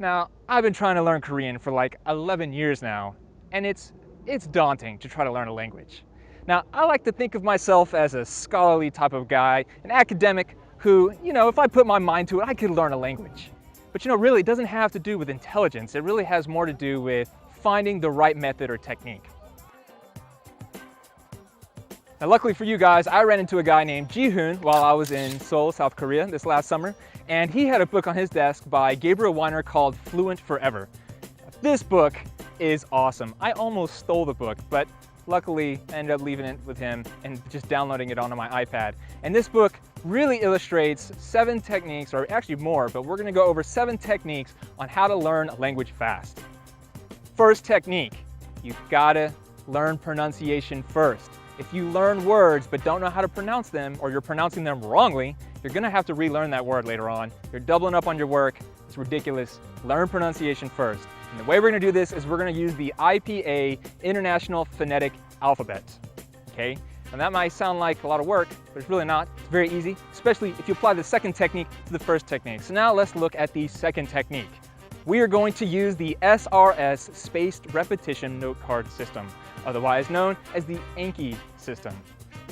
Now, I've been trying to learn Korean for like 11 years now, and it's daunting to try to learn a language. Now, I like to think of myself as a scholarly type of guy, an academic who, if I put my mind to it, I could learn a language. But really, it doesn't have to do with intelligence. It really has more to do with finding the right method or technique. Now, luckily for you guys, I ran into a guy named Ji-hoon while I was in Seoul, South Korea this last summer, and he had a book on his desk by Gabriel Weiner called Fluent Forever. This book is awesome. I almost stole the book, but luckily I ended up leaving it with him and just downloading it onto my iPad. And this book really illustrates 7 techniques, or actually more, but we're going to go over 7 techniques on how to learn a language fast. First technique, you've got to learn pronunciation first. If you learn words but don't know how to pronounce them, or you're pronouncing them wrongly, you're going to have to relearn that word later on. You're doubling up on your work. It's ridiculous. Learn pronunciation first. And the way we're going to do this is we're going to use the IPA International Phonetic Alphabet. Okay? And that might sound like a lot of work, but it's really not. It's very easy, especially if you apply the second technique to the first technique. So now let's look at the second technique. We are going to use the SRS Spaced Repetition Note Card System, otherwise known as the Anki system.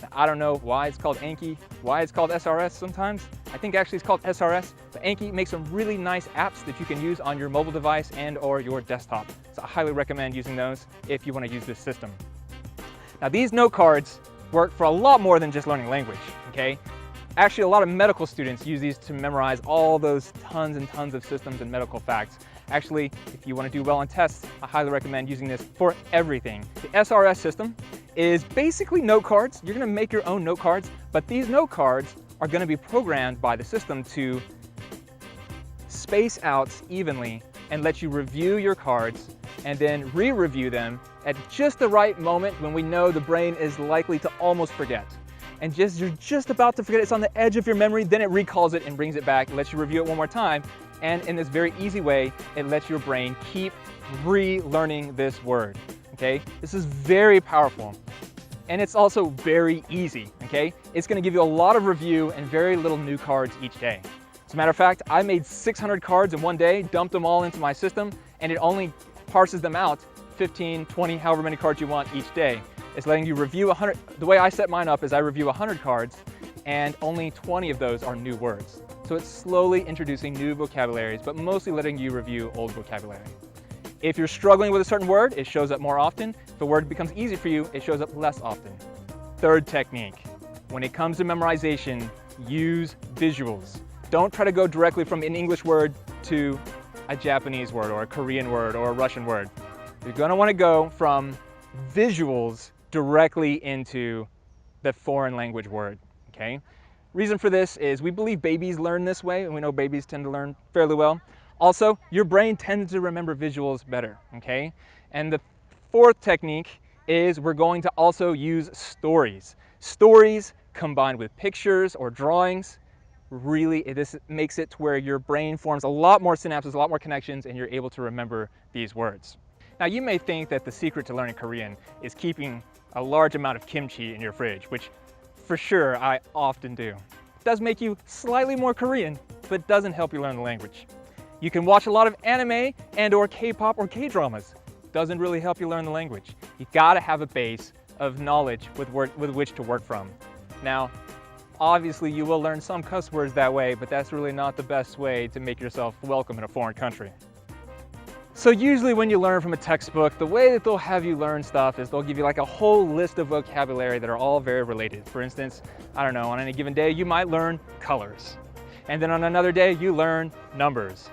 Now, I don't know why it's called Anki, why it's called SRS sometimes. I think actually it's called SRS, but Anki makes some really nice apps that you can use on your mobile device and or your desktop. So I highly recommend using those if you want to use this system. Now these note cards work for a lot more than just learning language, okay? Actually, a lot of medical students use these to memorize all those tons and tons of systems and medical facts. Actually, if you want to do well on tests, I highly recommend using this for everything. The SRS system is basically note cards. You're going to make your own note cards, but these note cards are going to be programmed by the system to space out evenly and let you review your cards and then re-review them at just the right moment when we know the brain is likely to almost forget. And you're just about to forget, it's on the edge of your memory, then it recalls it and brings it back, lets you review it one more time. And in this very easy way, it lets your brain keep relearning this word, okay? This is very powerful. And it's also very easy, okay? It's gonna give you a lot of review and very little new cards each day. As a matter of fact, I made 600 cards in one day, dumped them all into my system, and it only parses them out 15, 20, however many cards you want each day. It's letting you review 100. The way I set mine up is I review 100 cards and only 20 of those are new words. So it's slowly introducing new vocabularies, but mostly letting you review old vocabulary. If you're struggling with a certain word, it shows up more often. If a word becomes easy for you, it shows up less often. Third technique, when it comes to memorization, use visuals. Don't try to go directly from an English word to a Japanese word or a Korean word or a Russian word. You're going to want to go from visuals directly into the foreign language word, okay? Reason for this is we believe babies learn this way, and we know babies tend to learn fairly well. Also, your brain tends to remember visuals better, okay? And the fourth technique is we're going to also use stories. Stories combined with pictures or drawings, really, this makes it to where your brain forms a lot more synapses, a lot more connections, and you're able to remember these words. Now, you may think that the secret to learning Korean is keeping a large amount of kimchi in your fridge, which for sure I often do. It does make you slightly more Korean, but doesn't help you learn the language. You can watch a lot of anime and or K-pop or K-dramas. Doesn't really help you learn the language. You gotta have a base of knowledge with which to work from. Now, obviously you will learn some cuss words that way, but that's really not the best way to make yourself welcome in a foreign country. So usually when you learn from a textbook, the way that they'll have you learn stuff is they'll give you like a whole list of vocabulary that are all very related. For instance, I don't know, on any given day you might learn colors. And then on another day you learn numbers.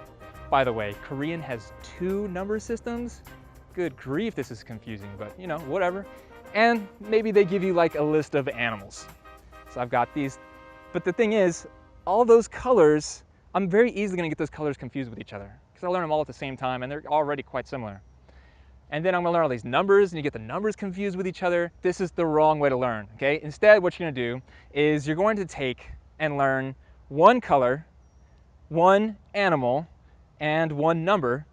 By the way, Korean has 2 number systems. Good grief, this is confusing, but whatever. And maybe they give you like a list of animals. So I've got these, but the thing is, all those colors, I'm very easily gonna get those colors confused with each other. I learn them all at the same time and they're already quite similar. And then I'm gonna learn all these numbers and you get the numbers confused with each other. This is the wrong way to learn, okay? Instead, what you're gonna do is you're going to take and learn 1 color, 1 animal, and 1 number,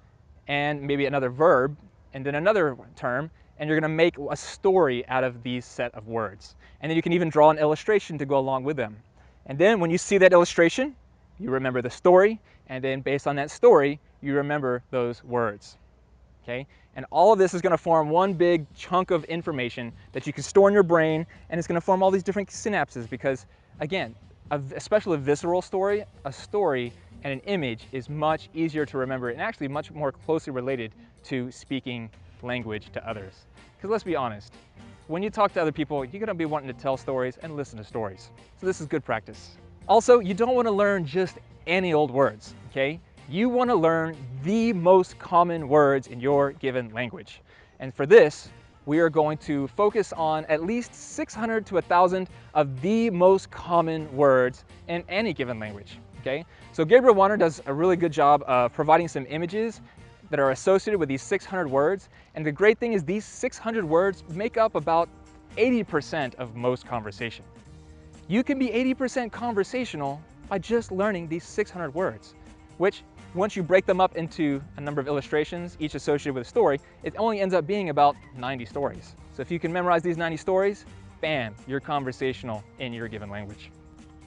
and maybe another verb, and then another term, and you're gonna make a story out of these set of words. And then you can even draw an illustration to go along with them. And then when you see that illustration, you remember the story, and then based on that story, you remember those words. Okay? And all of this is going to form one big chunk of information that you can store in your brain, and it's going to form all these different synapses because, again, especially a visceral story, a story and an image is much easier to remember and actually much more closely related to speaking language to others. Because let's be honest, when you talk to other people, you're going to be wanting to tell stories and listen to stories. So this is good practice. Also, you don't want to learn just any old words, okay? You want to learn the most common words in your given language. And for this, we are going to focus on at least 600 to 1,000 of the most common words in any given language, okay? So Gabriel Warner does a really good job of providing some images that are associated with these 600 words. And the great thing is these 600 words make up about 80% of most conversation. You can be 80% conversational by just learning these 600 words, which once you break them up into a number of illustrations, each associated with a story, it only ends up being about 90 stories. So if you can memorize these 90 stories, bam, you're conversational in your given language.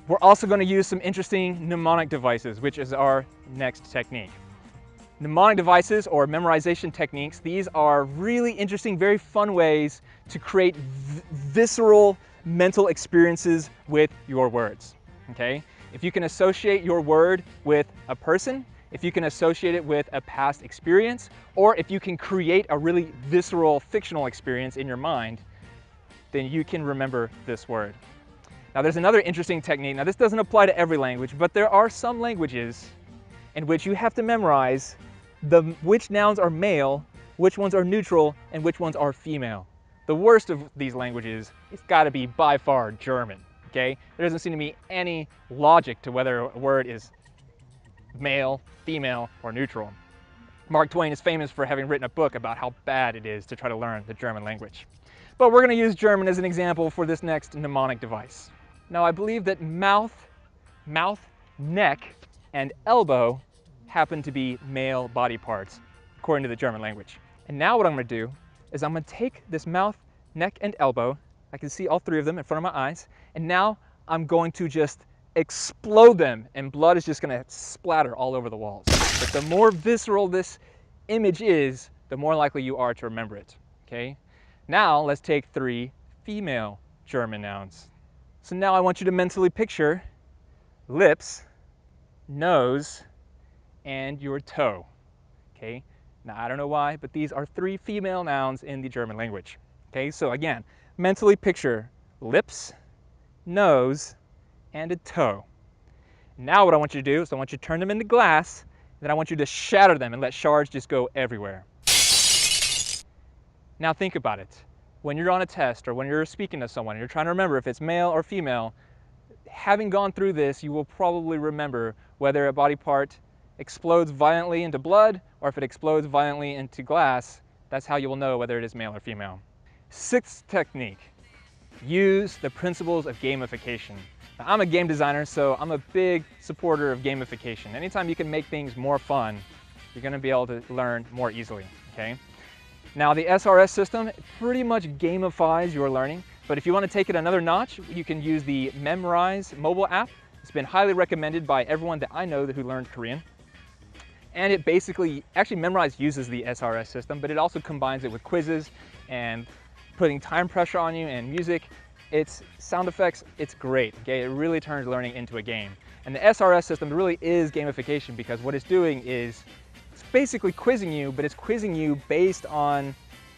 We're also going to use some interesting mnemonic devices, which is our next technique. Mnemonic devices or memorization techniques, these are really interesting, very fun ways to create visceral mental experiences with your words, okay? If you can associate your word with a person, if you can associate it with a past experience, or if you can create a really visceral fictional experience in your mind, then you can remember this word. Now there's another interesting technique. Now this doesn't apply to every language, but there are some languages in which you have to memorize which nouns are male, which ones are neutral, and which ones are female. The worst of these languages, it's got to be by far German, okay? There doesn't seem to be any logic to whether a word is male, female, or neutral. Mark Twain is famous for having written a book about how bad it is to try to learn the German language. But we're going to use German as an example for this next mnemonic device. Now I believe that mouth, neck, and elbow happen to be male body parts, according to the German language. And now what I'm going to do is I'm going to take this mouth, neck, and elbow, I can see all three of them in front of my eyes, and now I'm going to just explode them, and blood is just going to splatter all over the walls. But the more visceral this image is, the more likely you are to remember it, okay? Now let's take 3 female German nouns. So now I want you to mentally picture lips, nose, and your toe, okay? Now I don't know why, but these are 3 female nouns in the German language, okay? So again, mentally picture lips, nose, and a toe. Now what I want you to do is I want you to turn them into glass, and then I want you to shatter them and let shards just go everywhere. Now think about it. When you're on a test or when you're speaking to someone and you're trying to remember if it's male or female, having gone through this, you will probably remember whether a body part explodes violently into blood or if it explodes violently into glass. That's how you will know whether it is male or female. 6th technique, use the principles of gamification. Now, I'm a game designer, so I'm a big supporter of gamification. Anytime you can make things more fun, you're going to be able to learn more easily, okay? Now the SRS system pretty much gamifies your learning, but if you want to take it another notch, you can use the Memrise mobile app. It's been highly recommended by everyone that I know who learned Korean. And it basically, actually Memrise uses the SRS system, but it also combines it with quizzes and putting time pressure on you and music. It's sound effects, it's great, okay? It really turns learning into a game. And the SRS system really is gamification because what it's doing is it's basically quizzing you, but it's quizzing you based on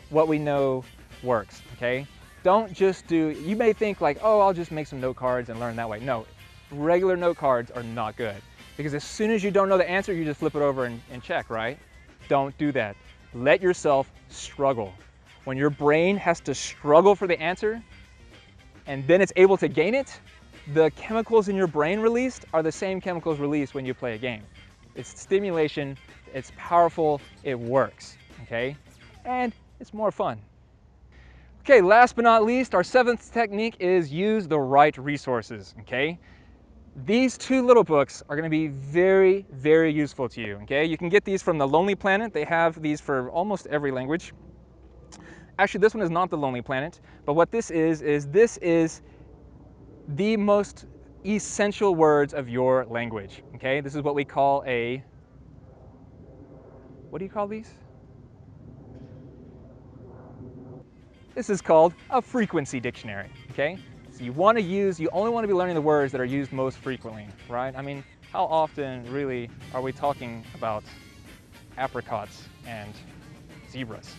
what we know works, okay? Don't just do, you may think like, oh, I'll just make some note cards and learn that way. No, regular note cards are not good because as soon as you don't know the answer, you just flip it over and check, right? Don't do that. Let yourself struggle. When your brain has to struggle for the answer and then it's able to gain it, the chemicals in your brain released are the same chemicals released when you play a game. It's stimulation, it's powerful, it works, okay? And it's more fun. Okay, last but not least, our 7th technique is use the right resources, okay? These 2 little books are going to be very, very useful to you, okay? You can get these from The Lonely Planet. They have these for almost every language. Actually, this one is not The Lonely Planet, but what this is the most essential words of your language, okay? This is what we call a what do you call these? This is called a frequency dictionary, okay? So you only want to be learning the words that are used most frequently, right? I mean, how often really are we talking about apricots and zebras?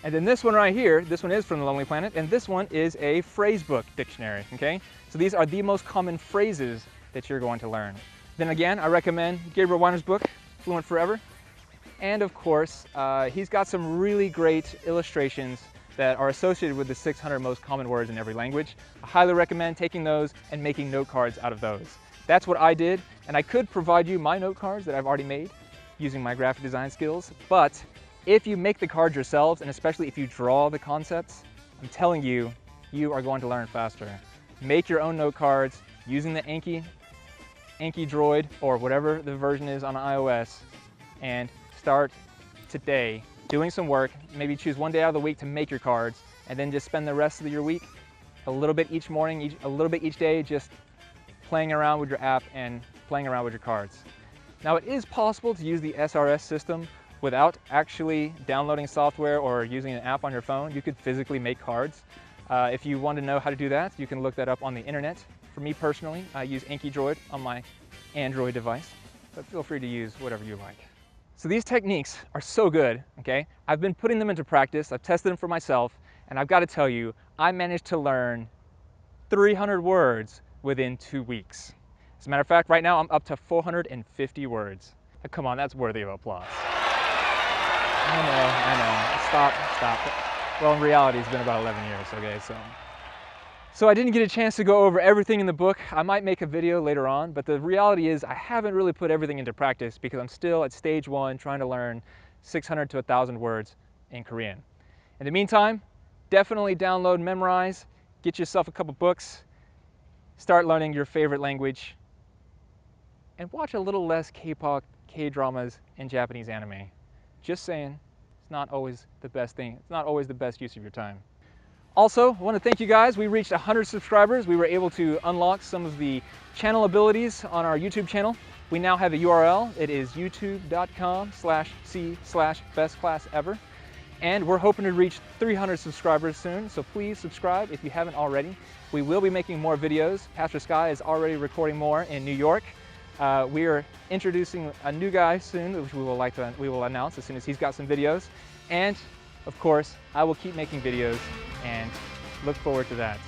And then this one right here, this one is from the Lonely Planet, and this one is a phrase book dictionary, okay? So these are the most common phrases that you're going to learn. Then again, I recommend Gabriel Weiner's book, Fluent Forever. And of course, he's got some really great illustrations that are associated with the 600 most common words in every language. I highly recommend taking those and making note cards out of those. That's what I did, and I could provide you my note cards that I've already made using my graphic design skills, but if you make the cards yourselves, and especially if you draw the concepts, I'm telling you, you are going to learn faster. Make your own note cards using the Anki Droid, or whatever the version is on iOS, and start today doing some work. Maybe choose one day out of the week to make your cards, and then just spend the rest of your week a little bit each morning, a little bit each day, just playing around with your app and playing around with your cards. Now, it is possible to use the SRS system without actually downloading software or using an app on your phone. You could physically make cards. If you want to know how to do that, you can look that up on the internet. For me personally, I use Anki Droid on my Android device, but feel free to use whatever you like. So these techniques are so good, okay? I've been putting them into practice, I've tested them for myself, and I've got to tell you, I managed to learn 300 words within 2 weeks. As a matter of fact, right now I'm up to 450 words. Come on, that's worthy of applause. I know. Stop. Well, in reality, it's been about 11 years, okay, so I didn't get a chance to go over everything in the book. I might make a video later on, but the reality is I haven't really put everything into practice because I'm still at stage 1 trying to learn 600 to 1,000 words in Korean. In the meantime, definitely download Memorize, get yourself a couple books, start learning your favorite language, and watch a little less K-pop, K-dramas, and Japanese anime. Just saying, it's not always the best thing. It's not always the best use of your time. Also, I want to thank you guys. We reached 100 subscribers. We were able to unlock some of the channel abilities on our YouTube channel. We now have a URL. It is youtube.com/c/bestclassever. And we're hoping to reach 300 subscribers soon, so please subscribe if you haven't already. We will be making more videos. Pastor Sky is already recording more in New York. We are introducing a new guy soon, which we will announce as soon as he's got some videos. And of course, I will keep making videos and look forward to that.